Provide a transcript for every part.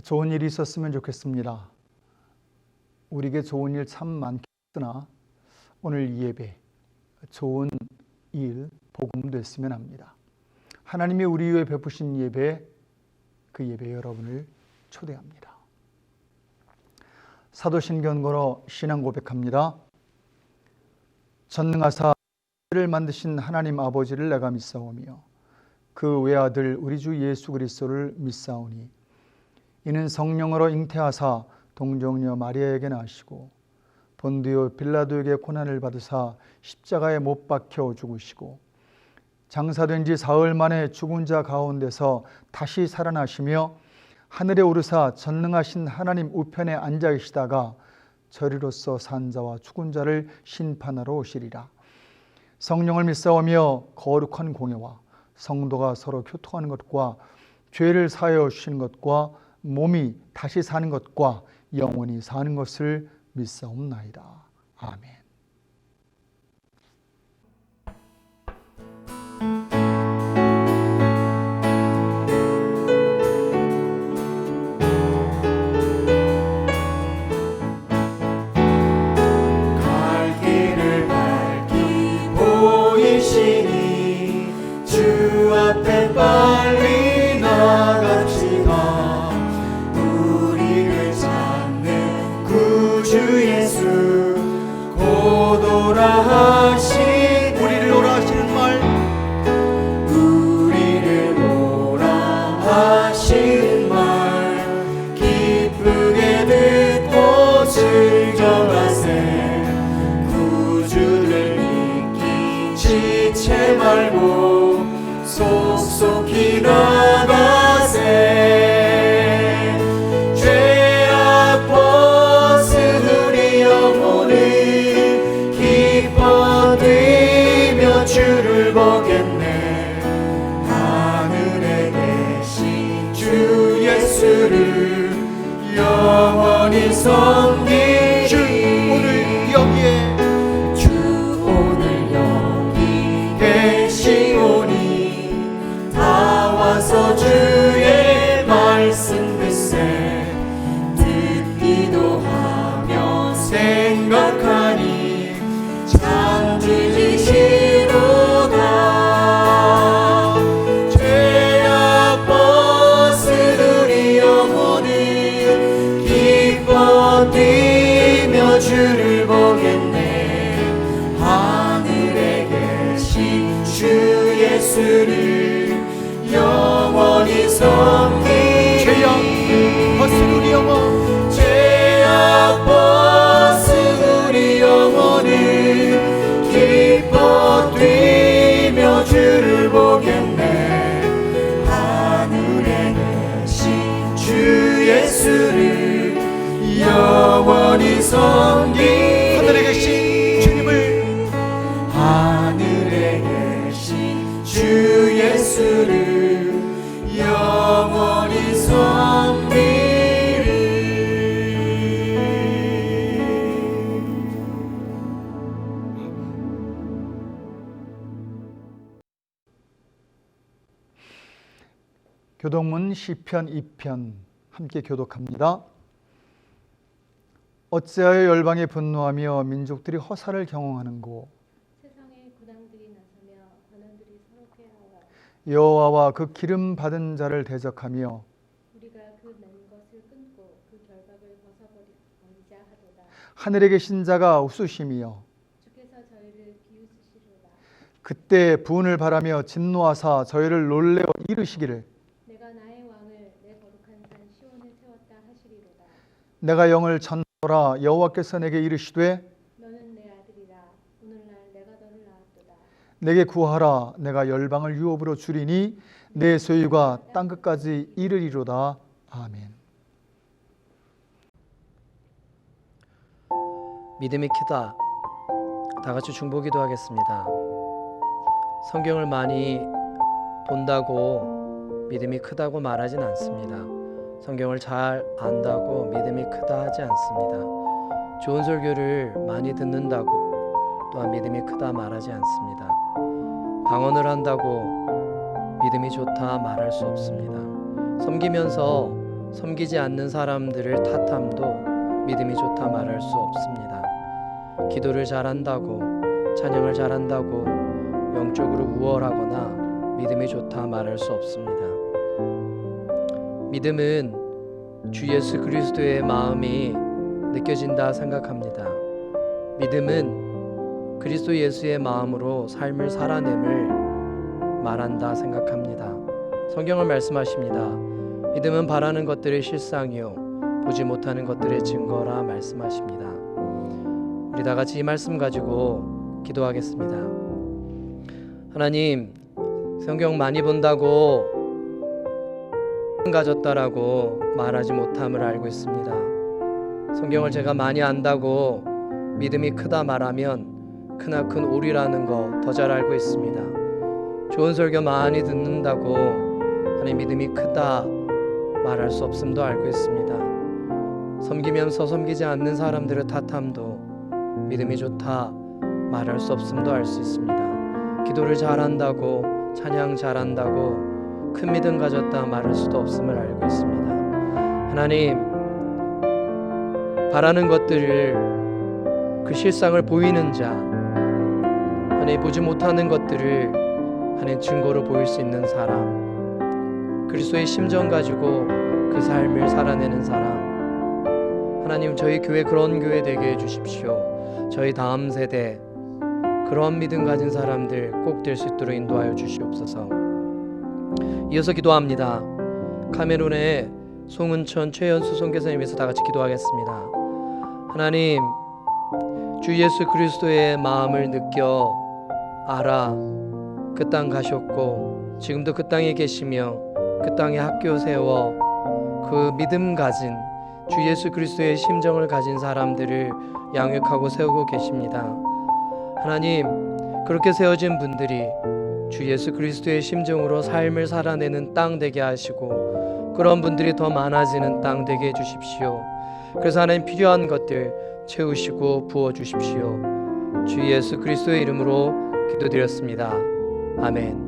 좋은 일이 있었으면 좋겠습니다. 우리에게 좋은 일 참 많겠으나 오늘 이 예배 좋은 일, 복음 됐으면 합니다. 하나님이 우리 위해 베푸신 예배, 그 예배에 여러분을 초대합니다. 사도신경으로 신앙 고백합니다. 전능하사 를 만드신 하나님 아버지를 내가 믿사오며 그 외아들 우리 주 예수 그리스도를 믿사오니 이는 성령으로 잉태하사 동정녀 마리아에게 나시고 본디오 빌라도에게 고난을 받으사 십자가에 못 박혀 죽으시고 장사된 지 사흘 만에 죽은 자 가운데서 다시 살아나시며 하늘에 오르사 전능하신 하나님 우편에 앉아 계시다가 저리로서 산 자와 죽은 자를 심판하러 오시리라. 성령을 믿사오며 거룩한 공예와 성도가 서로 교통하는 것과 죄를 사하여 주시는 것과 몸이 다시 사는 것과 영원히 사는 것을 믿사옵나이다. 아멘. 빨리 나갑시다. 우리를 찾는 구주 예수 곧 오라 하신 우리를 오라 하시는 말, 우리를 오라 하신 말 기쁘게 듣고 즐겨가세. 구주를 믿기 지체 말고 속속히 나가세. 죄악 벗은 우리 영혼을 기뻐 뛰며 주를 보겠네. 하늘에 계신 주 예수를 영원히 섬기리. 주 오늘 여기에 주의 말씀 듣세. 듣기도 하며 생각하니 참 지지시로다. 죄악 벗은 우리 영혼을 기뻐 뛰며 주를 보겠네. 하늘에 계신 주 예수를 영원히 섬기리. 죄악 벗은 우리 영혼, 죄악 벗은 우리 영혼을 기뻐 뛰며 주를 보겠네. 하늘에 계신 주 예수를 영원히 섬기리. 하늘에 계신 주님을, 하늘에 계신 주 예수를 영원히 섬기리. 교독문 시편 2편 함께 교독합니다. 어찌하여 열방이 분노하며 민족들이 허사를 경영하는고. 세상의 고난들이 나서며 관원들이 서로 꾀하와 여호와와 그 기름 받은 자를 대적하며 우리가 그 맨 것을 끊고 그 결박을 벗어버리자 하도다. 하늘에 계신 자가 웃으시며 주께서 저희를 비웃으시로다. 그때 분을 바라며 진노하사 저희를 놀래어 이르시기를 내가 나의 왕을 내 거룩한 산 시온에 세웠다 하시리로다. 내가 영을 전하노라. 여호와께서 내게 이르시되 너는 내 아들이라. 오늘날 내가 너를 낳았도다. 내게 구하라. 내가 열방을 유업으로 주리니 내 소유가 땅끝까지 이르리로다. 아멘. 믿음이 크다. 다 같이 중보기도 하겠습니다. 성경을 많이 본다고 믿음이 크다고 말하진 않습니다. 성경을 잘 안다고 믿음이 크다 하지 않습니다. 좋은 설교를 많이 듣는다고 또한 믿음이 크다 말하지 않습니다. 방언을 한다고 믿음이 좋다 말할 수 없습니다. 섬기면서 섬기지 않는 사람들을 탓함도 믿음이 좋다 말할 수 없습니다. 기도를 잘한다고, 찬양을 잘한다고 영적으로 우월하거나 믿음이 좋다 말할 수 없습니다. 믿음은 주 예수 그리스도의 마음이 느껴진다 생각합니다. 믿음은 그리스도 예수의 마음으로 삶을 살아냄을 말한다 생각합니다. 성경은 말씀하십니다. 믿음은 바라는 것들의 실상이요 보지 못하는 것들의 증거라 말씀하십니다. 우리 다 같이 이 말씀 가지고 기도하겠습니다. 하나님, 성경 많이 본다고 가졌다라고 말하지 못함을 알고 있습니다. 성경을 제가 많이 안다고 믿음이 크다 말하면 크나큰 오리라는 거 더 잘 알고 있습니다. 좋은 설교 많이 듣는다고 하나님 믿음이 크다 말할 수 없음도 알고 있습니다. 섬기면서 섬기지 않는 사람들을 탓함도 믿음이 좋다 말할 수 없음도 알 수 있습니다. 기도를 잘한다고, 찬양 잘한다고 큰 믿음 가졌다 말할 수도 없음을 알고 있습니다. 하나님, 바라는 것들을 그 실상을 보이는 자, 하나님 보지 못하는 것들을 하나님 증거로 보일 수 있는 사람, 그리스도의 심정 가지고 그 삶을 살아내는 사람, 하나님 저희 교회 그런 교회 되게 해주십시오. 저희 다음 세대 그런 믿음 가진 사람들 꼭 될 수 있도록 인도하여 주시옵소서. 이어서 기도합니다. 카메룬의 송은천 최연수 선교사님 위해서 다 같이 기도하겠습니다. 하나님, 주 예수 그리스도의 마음을 느껴 알아 그 땅 가셨고 지금도 그 땅에 계시며 그 땅에 학교 세워 그 믿음 가진 주 예수 그리스도의 심정을 가진 사람들을 양육하고 세우고 계십니다. 하나님, 그렇게 세워진 분들이 주 예수 그리스도의 심정으로 삶을 살아내는 땅 되게 하시고 그런 분들이 더 많아지는 땅 되게 해주십시오. 그래서 하나님 필요한 것들 채우시고 부어주십시오. 주 예수 그리스도의 이름으로 기도드렸습니다. 아멘.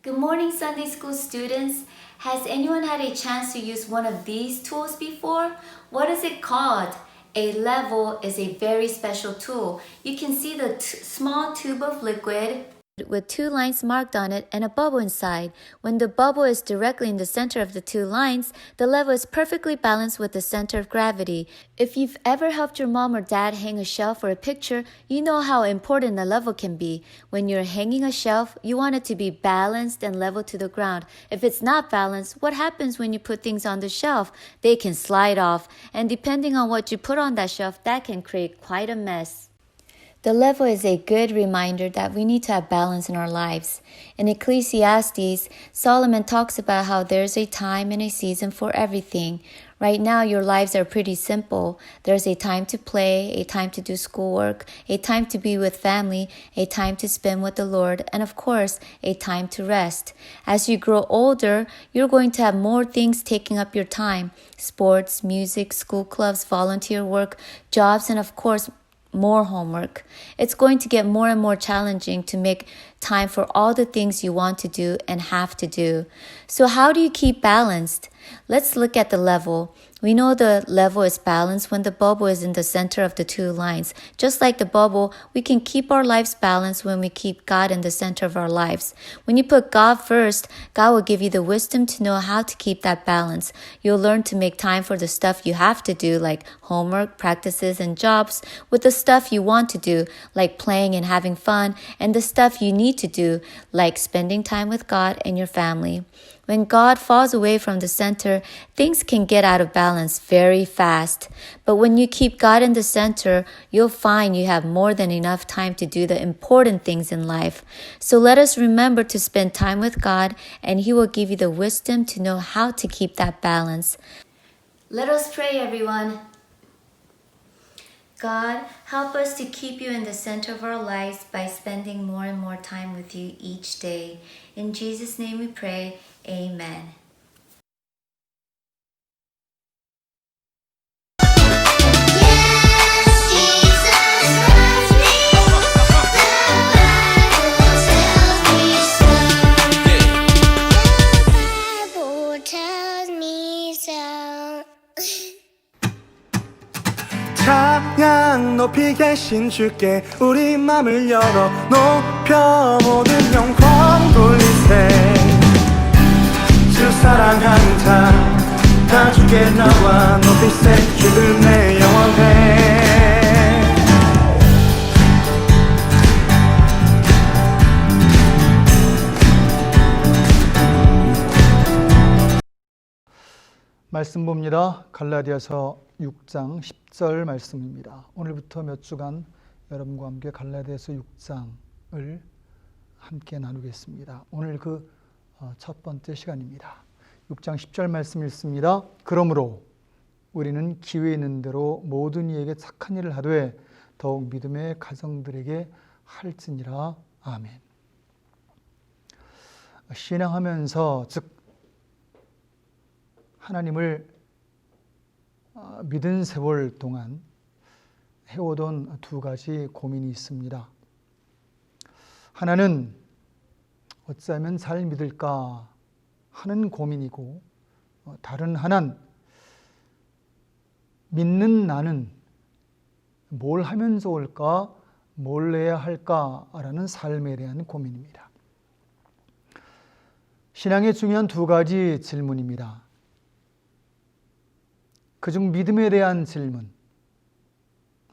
Good morning, Sunday school students. Has anyone had a chance to use one of these tools before? What is it called? A level is a very special tool. You can see the small tube of liquid with two lines marked on it and a bubble inside. When the bubble is directly in the center of the two lines, the level is perfectly balanced with the center of gravity. If you've ever helped your mom or dad hang a shelf or a picture, you know how important a level can be. When you're hanging a shelf, you want it to be balanced and level to the ground. If it's not balanced, what happens when you put things on the shelf? They can slide off, and depending on what you put on that shelf, that can create quite a mess. The level is a good reminder that we need to have balance in our lives. In Ecclesiastes, Solomon talks about how there's a time and a season for everything. Right now, your lives are pretty simple. There's a time to play, a time to do schoolwork, a time to be with family, a time to spend with the Lord, and of course, a time to rest. As you grow older, you're going to have more things taking up your time. Sports, music, school clubs, volunteer work, jobs, and of course, more homework. It's going to get more and more challenging to make time for all the things you want to do and have to do. So how do you keep balanced? Let's look at the level. We know the level is balanced when the bubble is in the center of the two lines. Just like the bubble, we can keep our lives balanced when we keep God in the center of our lives. When you put God first, God will give you the wisdom to know how to keep that balance. You'll learn to make time for the stuff you have to do, like homework, practices, and jobs, with the stuff you want to do, like playing and having fun, and the stuff you need to do, like spending time with God and your family. When God falls away from the center, things can get out of balance very fast. But when you keep God in the center, you'll find you have more than enough time to do the important things in life. So let us remember to spend time with God, and He will give you the wisdom to know how to keep that balance. Let us pray, everyone. God, help us to keep you in the center of our lives by spending more and more time with you each day. In Jesus' name we pray. Amen. 찬양 높이 계신 주께 우리 맘을 열어 높여 모든 영광 돌리세. 주 사랑하는 자 다 주께 나와 높이세. 주를 내 영원해. 말씀 봅니다. 갈라디아서 6장 10절 말씀입니다. 오늘부터 몇 주간 여러분과 함께 갈라디아서 6장을 함께 나누겠습니다. 오늘 그 첫 번째 시간입니다. 6장 10절 말씀 읽습니다. 그러므로 우리는 기회 있는 대로 모든 이에게 착한 일을 하되 더욱 믿음의 가정들에게 할지니라. 아멘. 신앙하면서 즉 하나님을 믿은 세월 동안 해오던 두 가지 고민이 있습니다. 하나는 어찌하면 잘 믿을까 하는 고민이고, 다른 하나는 믿는 나는 뭘 하면 좋을까, 뭘 해야 할까라는 삶에 대한 고민입니다. 신앙의 중요한 두 가지 질문입니다. 그중 믿음에 대한 질문,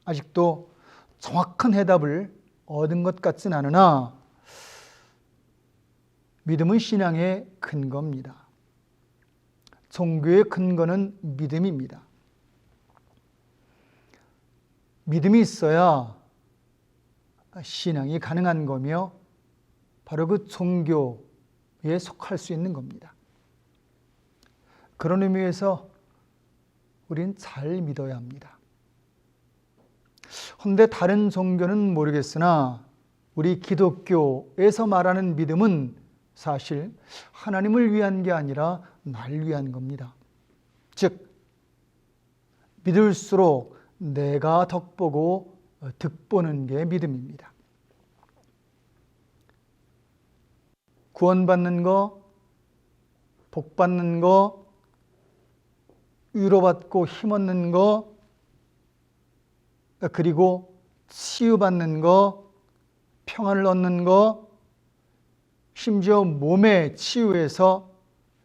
아직도 정확한 해답을 얻은 것 같진 않으나 믿음은 신앙의 근거입니다. 종교의 근거는 믿음입니다. 믿음이 있어야 신앙이 가능한 거며 바로 그 종교에 속할 수 있는 겁니다. 그런 의미에서 우린 잘 믿어야 합니다. 그런데 다른 종교는 모르겠으나 우리 기독교에서 말하는 믿음은 사실 하나님을 위한 게 아니라 날 위한 겁니다. 즉 믿을수록 내가 덕보고 득보는 게 믿음입니다. 구원받는 거, 복받는 거, 위로받고 힘없는 거, 그리고 치유받는 거, 평안을 얻는 거, 심지어 몸의 치유에서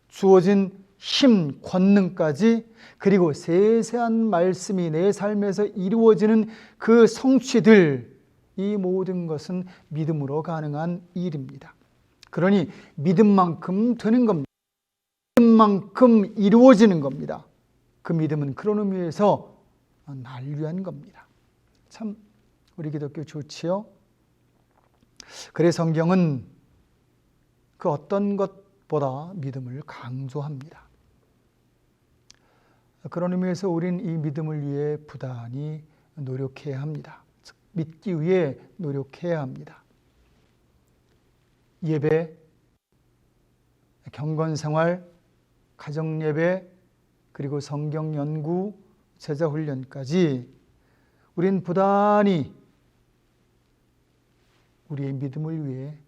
주어진 힘, 권능까지, 그리고 세세한 말씀이 내 삶에서 이루어지는 그 성취들, 이 모든 것은 믿음으로 가능한 일입니다. 그러니 믿음만큼 되는 겁니다. 믿음만큼 이루어지는 겁니다. 그 믿음은 그런 의미에서 날 위한 겁니다. 참 우리 기독교 좋지요? 그래서 성경은 그 어떤 것보다 믿음을 강조합니다. 그런 의미에서 우린 이 믿음을 위해 부단히 노력해야 합니다. 즉 믿기 위해 노력해야 합니다. 예배, 경건생활, 가정예배, 그리고 성경 연구, 제자 훈련까지 우린 부단히 우리의 믿음을 위해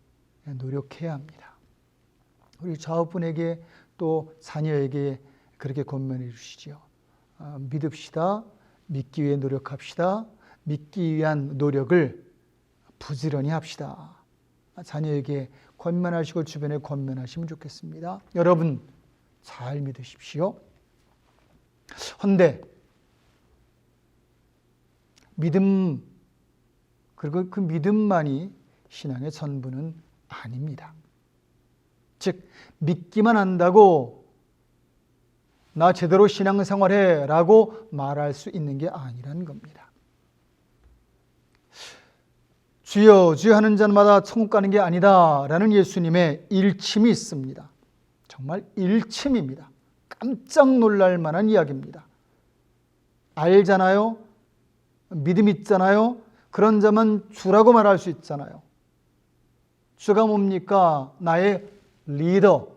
노력해야 합니다. 우리 좌우분에게 또 자녀에게 그렇게 권면해 주시죠. 믿읍시다. 믿기 위해 노력합시다. 믿기 위한 노력을 부지런히 합시다. 자녀에게 권면하시고 주변에 권면하시면 좋겠습니다. 여러분 잘 믿으십시오. 그런데 믿음, 그리고 그 믿음만이 신앙의 전부는 아닙니다. 즉 믿기만 한다고 나 제대로 신앙생활해 라고 말할 수 있는 게 아니라는 겁니다. 주여 주여 하는 자마다 천국 가는 게 아니다 라는 예수님의 일침이 있습니다. 정말 일침입니다. 깜짝 놀랄 만한 이야기입니다. 알잖아요. 믿음 있잖아요. 그런 자만 주라고 말할 수 있잖아요. 주가 뭡니까? 나의 리더,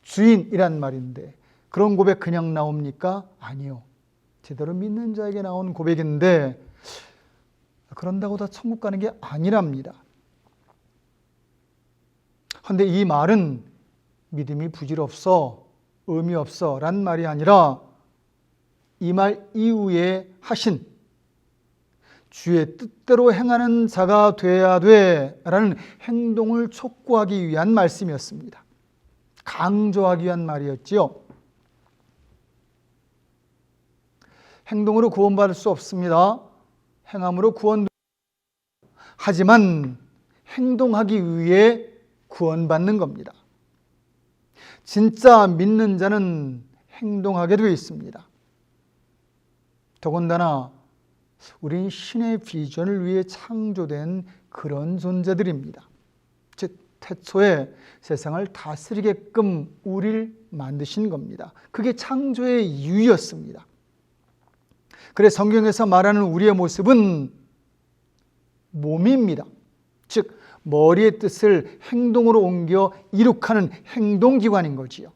주인이란 말인데 그런 고백 그냥 나옵니까? 아니요. 제대로 믿는 자에게 나온 고백인데 그런다고 다 천국 가는 게 아니랍니다. 그런데 이 말은 믿음이 부질없어, 의미 없어 란 말이 아니라 이 말 이후에 하신 주의 뜻대로 행하는 자가 되어야 돼 라는 행동을 촉구하기 위한 말씀이었습니다. 강조하기 위한 말이었지요. 행동으로 구원받을 수 없습니다. 행함으로 구원. 하지만 행동하기 위해 구원받는 겁니다. 진짜 믿는 자는 행동하게 되어 있습니다. 더군다나 우린 신의 비전을 위해 창조된 그런 존재들입니다. 즉 태초에 세상을 다스리게끔 우리를 만드신 겁니다. 그게 창조의 이유였습니다. 그래서 성경에서 말하는 우리의 모습은 몸입니다. 즉 머리의 뜻을 행동으로 옮겨 이룩하는 행동기관인 거지요.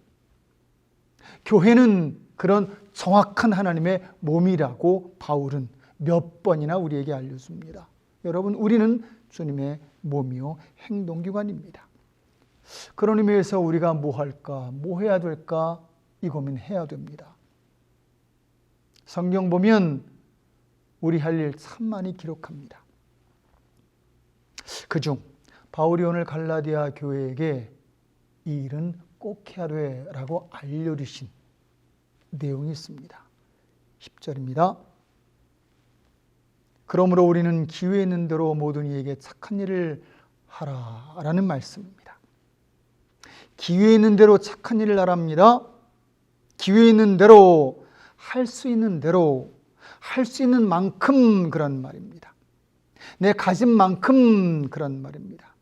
교회는 그런 정확한 하나님의 몸이라고 바울은 몇 번이나 우리에게 알려줍니다. 여러분, 우리는 주님의 몸이요 행동기관입니다. 그런 의미에서 우리가 뭐 할까, 뭐 해야 될까 이 고민해야 됩니다. 성경 보면 우리 할 일 참 많이 기록합니다. 그중 바울이 오늘 갈라디아 교회에게 이 일은 꼭 해야 돼 라고 알려주신 내용이 있습니다. 10절입니다. 그러므로 우리는 기회 있는 대로 모든 이에게 착한 일을 하라라는 말씀입니다. 기회 있는 대로 착한 일을 하랍니다. 기회 있는 대로 할 수 있는 대로 할 수 있는 만큼 그런 말입니다. 내 가진 만큼 그런 말입니다.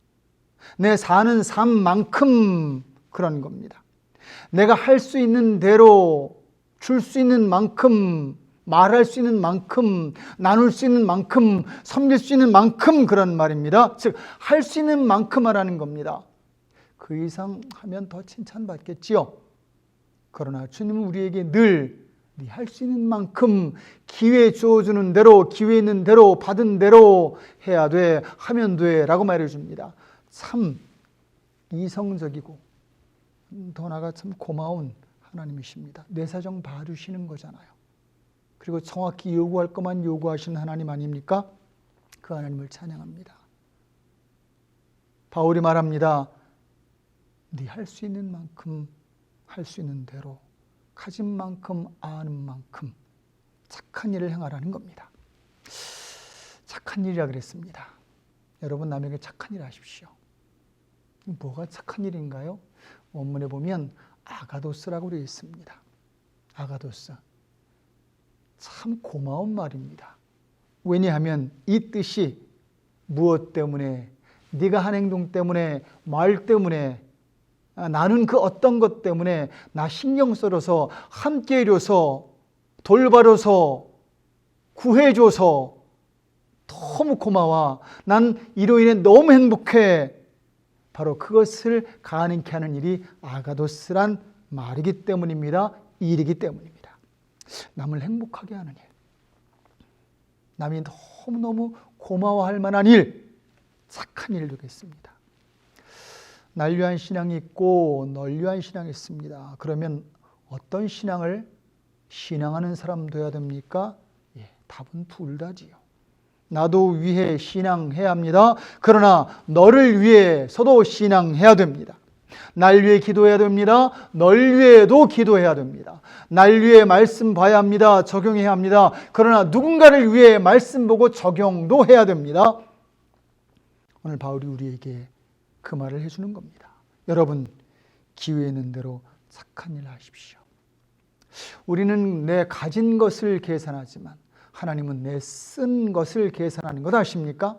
내 사는 삶만큼 그런 겁니다. 내가 할 수 있는 대로 줄 수 있는 만큼 말할 수 있는 만큼 나눌 수 있는 만큼 섬길 수 있는 만큼 그런 말입니다. 즉 할 수 있는 만큼 하라는 겁니다. 그 이상 하면 더 칭찬받겠지요. 그러나 주님은 우리에게 늘 네 할 수 있는 만큼 기회 주어주는 대로 기회 있는 대로 받은 대로 해야 돼 하면 돼 라고 말해줍니다. 참 이성적이고 더 나아가 참 고마운 하나님이십니다. 내 사정 봐주시는 거잖아요. 그리고 정확히 요구할 것만 요구하시는 하나님 아닙니까? 그 하나님을 찬양합니다. 바울이 말합니다. 네 할 수 있는 만큼 할 수 있는 대로 가진 만큼 아는 만큼 착한 일을 행하라는 겁니다. 착한 일이라 그랬습니다. 여러분 남에게 착한 일 하십시오. 뭐가 착한 일인가요? 원문에 보면 아가도스라고 되어 있습니다. 아가도스. 참 고마운 말입니다. 왜냐하면 이 뜻이 무엇 때문에 네가 한 행동 때문에 말 때문에 나는 그 어떤 것 때문에 나 신경 써줘서 함께 해줘서 돌봐줘서 구해줘서 너무 고마워. 난 이로 인해 너무 행복해. 바로 그것을 가능케 하는 일이 아가도스란 말이기 때문입니다. 일이기 때문입니다. 남을 행복하게 하는 일. 남이 너무너무 고마워할 만한 일. 착한 일을 되겠습니다. 난류한 신앙이 있고 널류한 신앙이 있습니다. 그러면 어떤 신앙을 신앙하는 사람 돼야 됩니까? 답은 둘 다지요. 나도 위해 신앙해야 합니다. 그러나 너를 위해서도 신앙해야 됩니다. 날 위해 기도해야 됩니다. 널 위해도 기도해야 됩니다. 날 위해 말씀 봐야 합니다. 적용해야 합니다. 그러나 누군가를 위해 말씀 보고 적용도 해야 됩니다. 오늘 바울이 우리에게 그 말을 해주는 겁니다. 여러분, 기회 있는 대로 착한 일 하십시오. 우리는 내 가진 것을 계산하지만 하나님은 내 쓴 것을 계산하는 것 아십니까?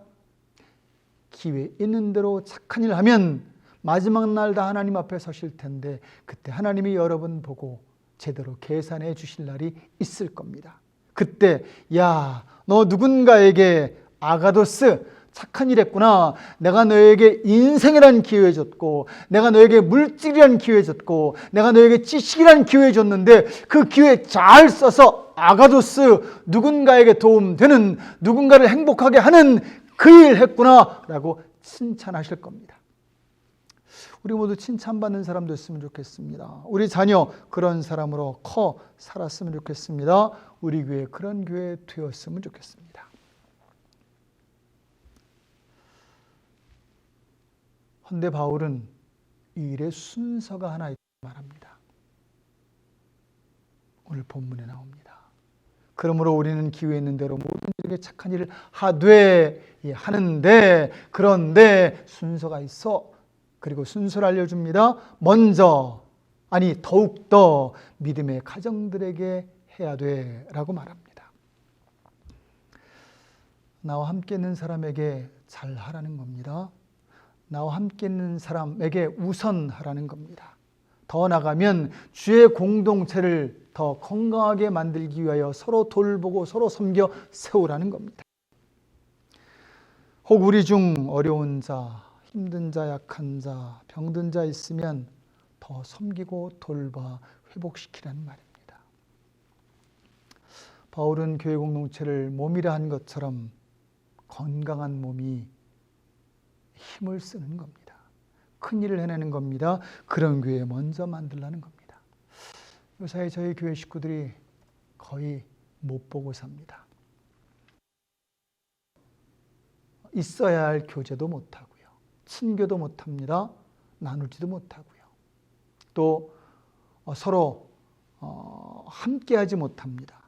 기회 있는 대로 착한 일 하면 마지막 날 다 하나님 앞에 서실 텐데 그때 하나님이 여러분 보고 제대로 계산해 주실 날이 있을 겁니다. 그때 야, 너 누군가에게 아가도스 착한 일 했구나. 내가 너에게 인생이란 기회 줬고, 내가 너에게 물질이란 기회 줬고, 내가 너에게 지식이란 기회 줬는데 그 기회 잘 써서 아가도스, 누군가에게 도움되는, 누군가를 행복하게 하는 그 일 했구나 라고 칭찬하실 겁니다. 우리 모두 칭찬받는 사람 됐으면 좋겠습니다. 우리 자녀 그런 사람으로 커 살았으면 좋겠습니다. 우리 교회 그런 교회 되었으면 좋겠습니다. 헌데 바울은 이 일의 순서가 하나 있다고 말합니다. 오늘 본문에 나옵니다. 그러므로 우리는 기회 있는 대로 모든 이에게 착한 일을 하는데 그런데 순서가 있어. 그리고 순서를 알려줍니다. 먼저 더욱더 믿음의 가정들에게 해야 돼 라고 말합니다. 나와 함께 있는 사람에게 잘하라는 겁니다. 나와 함께 있는 사람에게 우선하라는 겁니다. 더 나가면 주의 공동체를 더 건강하게 만들기 위하여 서로 돌보고 서로 섬겨 세우라는 겁니다. 혹 우리 중 어려운 자, 힘든 자, 약한 자, 병든 자 있으면 더 섬기고 돌봐 회복시키라는 말입니다. 바울은 교회 공동체를 몸이라 한 것처럼 건강한 몸이 힘을 쓰는 겁니다. 큰 일을 해내는 겁니다. 그런 교회 먼저 만들라는 겁니다. 요사이 저희 교회 식구들이 거의 못 보고 삽니다. 있어야 할 교제도 못하고요. 친교도 못합니다. 나누지도 못하고요. 또 서로 함께하지 못합니다.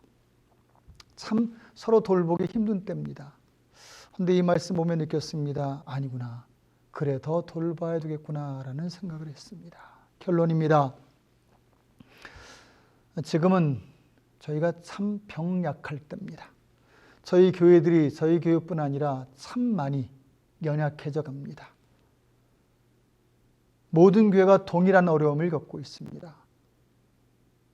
참 서로 돌보기 힘든 때입니다. 그런데 이 말씀 보면 느꼈습니다. 아니구나. 그래 더 돌봐야 되겠구나 라는 생각을 했습니다. 결론입니다. 지금은 저희가 참 병약할 때입니다. 저희 교회들이 저희 교회뿐 아니라 참 많이 연약해져 갑니다. 모든 교회가 동일한 어려움을 겪고 있습니다.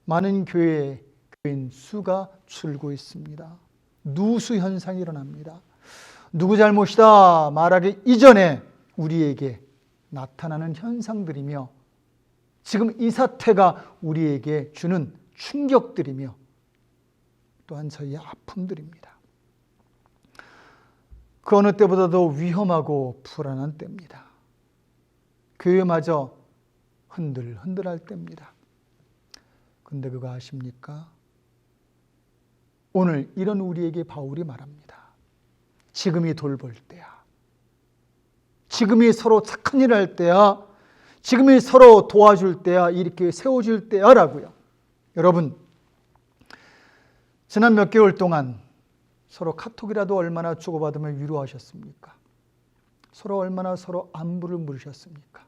많은 교회인 수가 줄고 있습니다. 누수 현상이 일어납니다. 누구 잘못이다 말하기 이전에 우리에게 나타나는 현상들이며 지금 이 사태가 우리에게 주는 충격들이며 또한 저희의 아픔들입니다. 그 어느 때보다도 위험하고 불안한 때입니다. 교회마저 흔들흔들할 때입니다. 근데 그거 아십니까? 오늘 이런 우리에게 바울이 말합니다. 지금이 돌볼 때야. 지금이 서로 착한 일을 할 때야. 지금이 서로 도와줄 때야. 이렇게 세워줄 때야 라고요. 여러분, 지난 몇 개월 동안 서로 카톡이라도 얼마나 주고받으며 위로하셨습니까? 서로 얼마나 서로 안부를 물으셨습니까?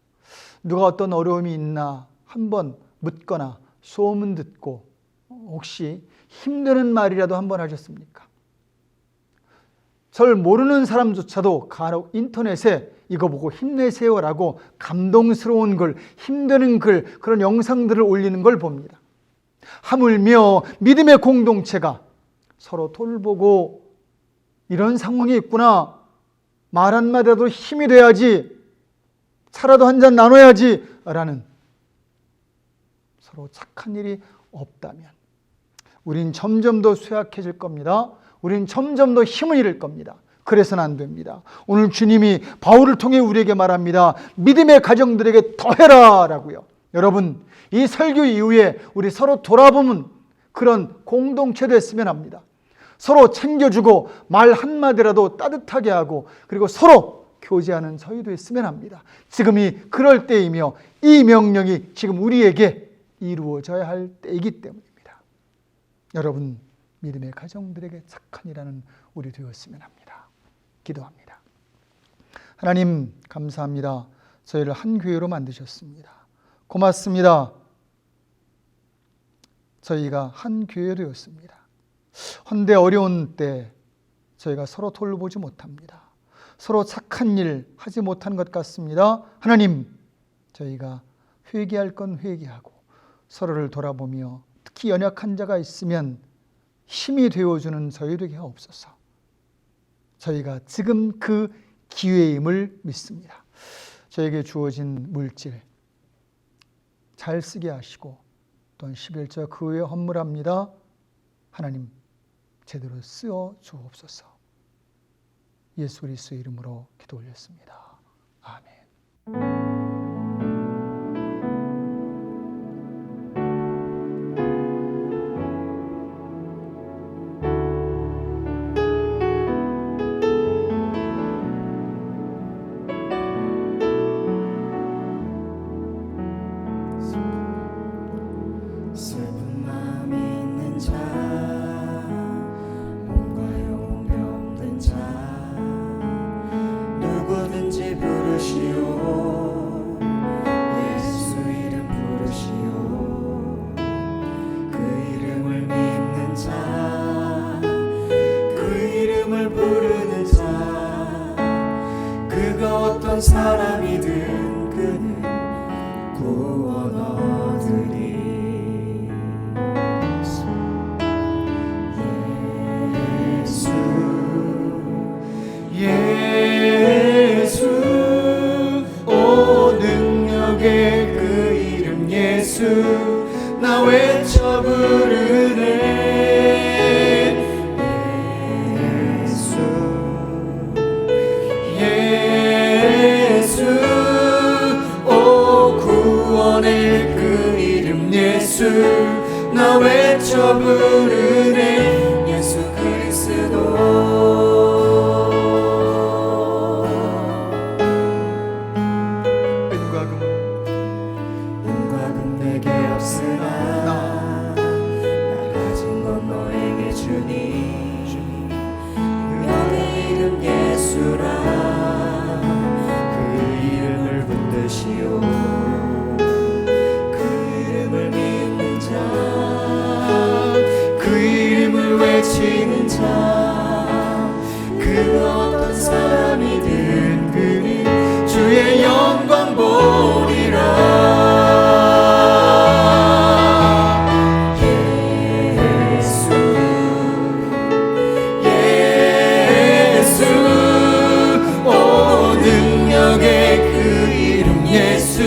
누가 어떤 어려움이 있나 한번 묻거나 소문 듣고 혹시 힘드는 말이라도 한번 하셨습니까? 절 모르는 사람조차도 간혹 인터넷에 이거 보고 힘내세요라고 감동스러운 글, 힘드는 글, 그런 영상들을 올리는 걸 봅니다. 하물며 믿음의 공동체가 서로 돌보고 이런 상황이 있구나. 말 한마디라도 힘이 돼야지. 차라도 한 잔 나눠야지. 라는 서로 착한 일이 없다면 우린 점점 더 쇠약해질 겁니다. 우린 점점 더 힘을 잃을 겁니다. 그래서는 안 됩니다. 오늘 주님이 바울을 통해 우리에게 말합니다. 믿음의 가정들에게 더해라 라고요. 여러분, 이 설교 이후에 우리 서로 돌아보면 그런 공동체 됐으면 합니다. 서로 챙겨주고 말 한마디라도 따뜻하게 하고 그리고 서로 교제하는 저희 됐으면 합니다. 지금이 그럴 때이며 이 명령이 지금 우리에게 이루어져야 할 때이기 때문입니다. 여러분, 믿음의 가정들에게 착한 일하는 우리 되었으면 합니다. 기도합니다. 하나님 감사합니다. 저희를 한 교회로 만드셨습니다. 고맙습니다. 저희가 한 교회 되었습니다. 헌데 어려운 때 저희가 서로 돌보지 못합니다. 서로 착한 일 하지 못한 것 같습니다. 하나님, 저희가 회개할 건 회개하고 서로를 돌아보며 특히 연약한 자가 있으면 힘이 되어주는 저희 되게 하옵소서. 저희가 지금 그 기회임을 믿습니다. 저에게 주어진 물질 잘 쓰게 하시고 또한 11조 그 외에 헌물합니다. 하나님 제대로 쓰어 주옵소서. 예수 그리스도의 이름으로 기도 올렸습니다. 아멘. 슬픈 마음이 있는 자, 몸과 영혼 병든 자, 누구든지 부르시오. 예수 이름 부르시오. 그 이름을 믿는 자, 그 이름을 부르는 자, 그가 어떤 사람이든 그는 구원 얻으리. 예수, 오 능력의 그 이름 예수, 나 외쳐 부르네. 예수, 예수, 오 구원의 그 이름 예수, 나 외쳐 부르네. 예수 그리스도. 외치는 자, 그 어떤 사람이든 그는 주의 영광 보리라. 예수, 예수, 오 능력의 그 이름 예수,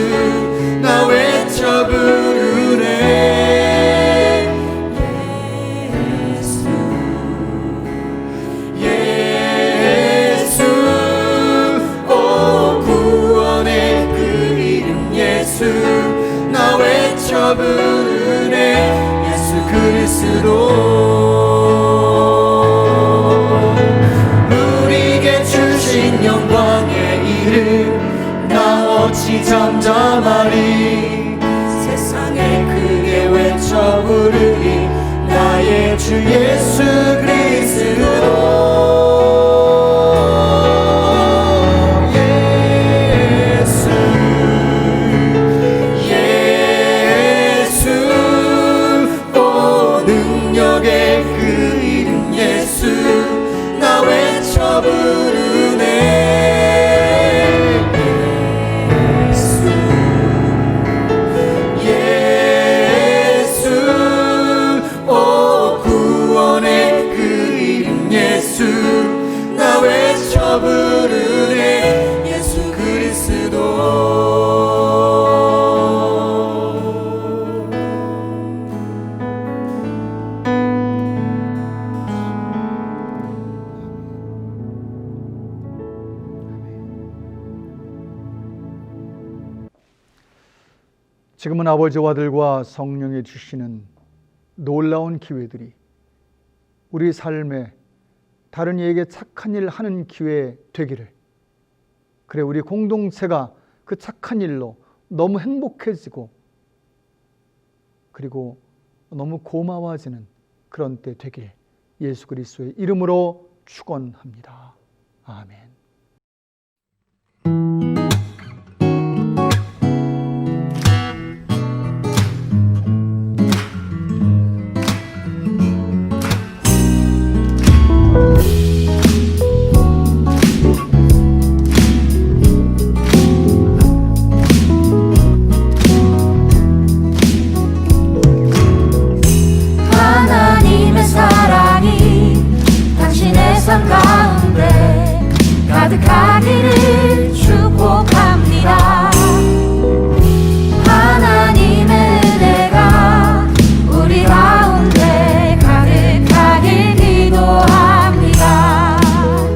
나 외쳐 부르네. 나 외쳐 부르네. 예수 그리스도. 우리에게 주신 영광의 이름 나 어찌 잠잠하리. 세상에 크게 외쳐 부르리. 나의 주 예수 그리스도. 부르네. 예수 그리스도. 지금은 아버지와 아들과 성령이 주시는 놀라운 기회들이 우리 삶에 다른 이에게 착한 일 하는 기회 되기를, 그래 우리 공동체가 그 착한 일로 너무 행복해지고 그리고 너무 고마워지는 그런 때 되길 예수 그리스도의 이름으로 축원합니다. 아멘.